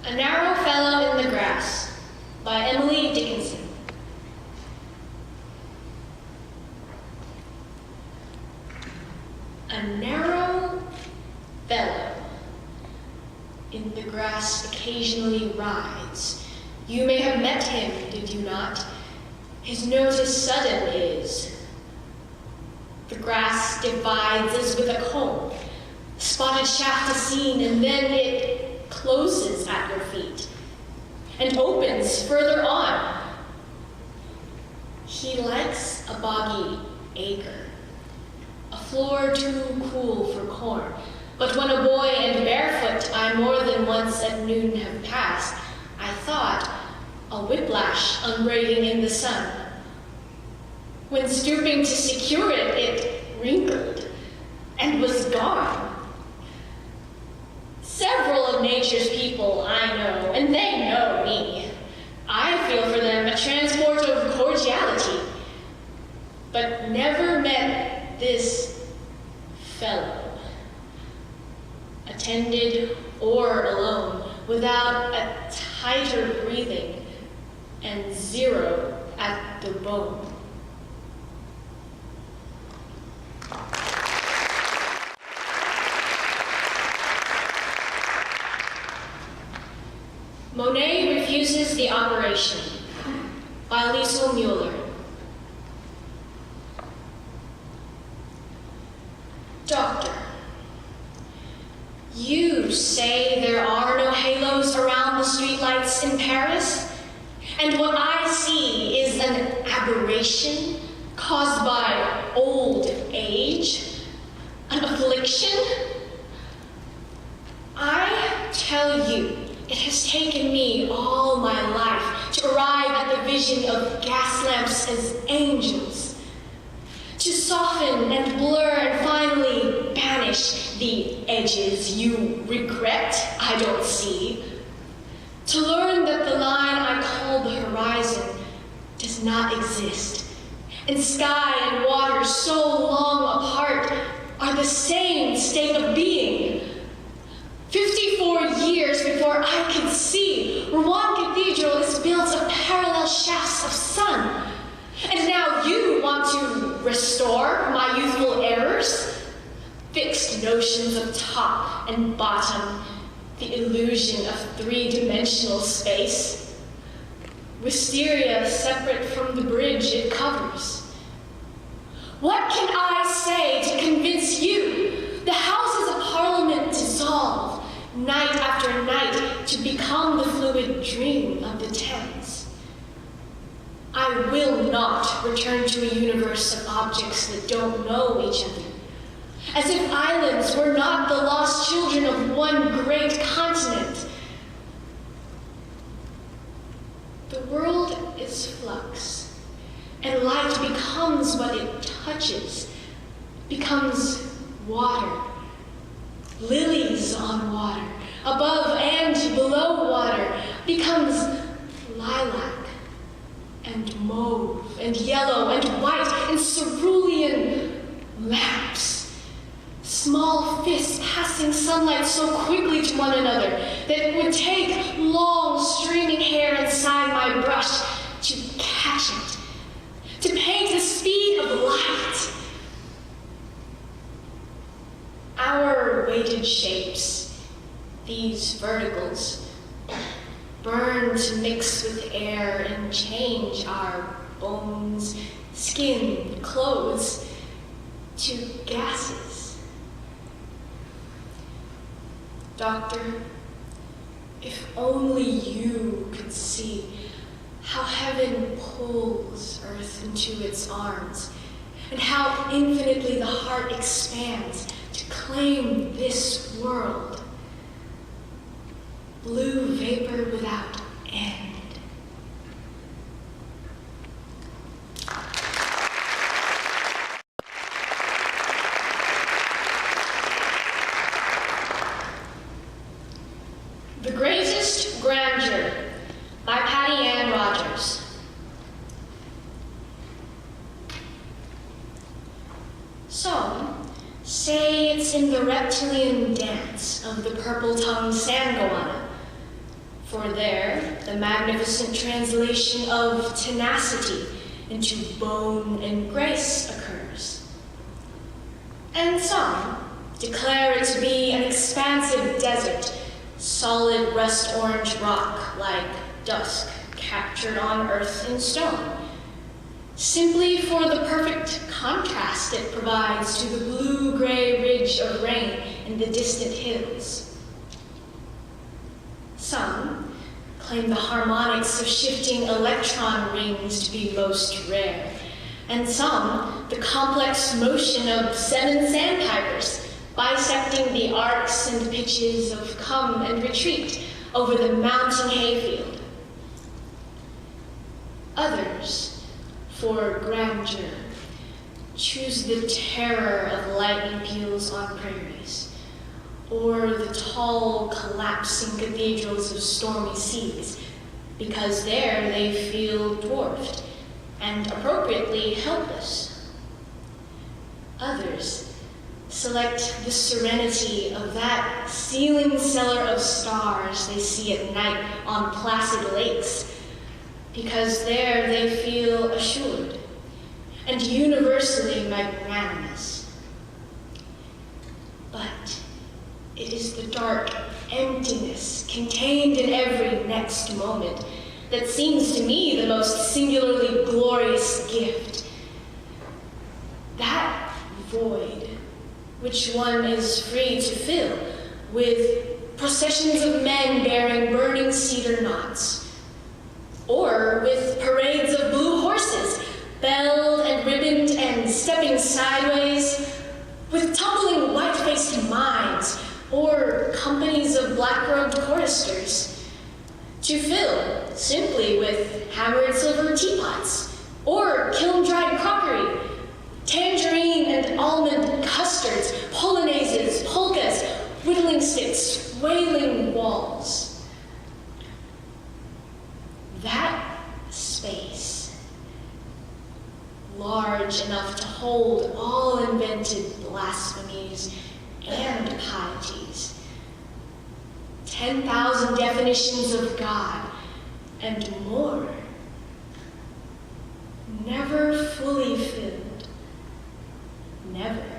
A Narrow Fellow in the Grass by Emily Dickinson. A narrow fellow in the grass occasionally rides. You may have met him, did you not? His notice sudden is. The grass divides as with a comb. Spotted shaft is seen, and then it closes at your feet and opens further on. He likes a boggy acre, a floor too cool for corn. But when a boy and barefoot I more than once at noon have passed, I thought a whiplash unbraiding in the sun. When stooping to secure it, it wrinkled and was gone. Several of nature's people I know, and they know me. I feel for them a transport of cordiality, but never met this fellow, attended or alone, without a tighter breathing and zero at the bone. Monet Refuses the Operation by Liesl Mueller. Doctor, you say there are no halos around the streetlights in Paris, and what I see is an aberration caused by old age, an affliction? I tell you, it has taken me all my life to arrive at the vision of gas lamps as angels, to soften and blur and finally banish the edges you regret I don't see, to learn that the line I call the horizon does not exist, and sky and water so long apart are the same state of being. 54 years before I could see, Rouen Cathedral is built of parallel shafts of sun. And now you want to restore my youthful errors? Fixed notions of top and bottom, the illusion of three-dimensional space. Wisteria separate from the bridge it covers. What can I say to convince you? The Houses of Parliament dissolve, night after night, to become the fluid dream of the Thames. I will not return to a universe of objects that don't know each other, as if islands were not the lost children of one great continent. The world is flux, and light becomes what it touches, becomes water. Lilies on water, above and below water, becomes lilac and mauve and yellow and white and cerulean lamps. Small fists passing sunlight so quickly to one another that it would take long streaming hair inside my brush to catch it, to paint the speed of light. Our weighted shapes, these verticals, burn to mix with air and change our bones, skin, clothes to gases. Doctor, if only you could see how heaven pulls earth into its arms, and how infinitely the heart expands to claim this world. Blue vapor without end. The Greatest Grandeur by Patty Ann Rogers. Some say it's in the reptilian dance of the purple-tongued sand goanna, For there, the magnificent translation of tenacity into bone and grace occurs. And some declare it to be an expansive desert, solid rust orange rock like dusk captured on earth in stone, simply for the perfect contrast it provides to the blue-gray ridge of rain in the distant hills. Some claim the harmonics of shifting electron rings to be most rare, and some the complex motion of 7 sandpipers bisecting the arcs and pitches of come and retreat over the mounting hayfield. Others, for grandeur, choose the terror of lightning peals on prairies, or the tall, collapsing cathedrals of stormy seas, because there they feel dwarfed and appropriately helpless. Others select the serenity of that ceiling cellar of stars they see at night on placid lakes, because there they feel assured and universally magnanimous. But it is the dark emptiness contained in every next moment that seems to me the most singularly glorious gift. That void which one is free to fill with processions of men bearing burning cedar knots, or with parades of blue horses, belled and ribboned and stepping sideways, with tumbling white-faced mimes, or companies of black-robed choristers, to fill simply with hammered silver teapots, or kiln-dried crockery, tangerine and almond custards, polonaises, polkas, whittling sticks, wailing walls. That space, large enough to hold all invented blasphemies and pieties, 10,000 definitions of God, and more, never fully filled, never.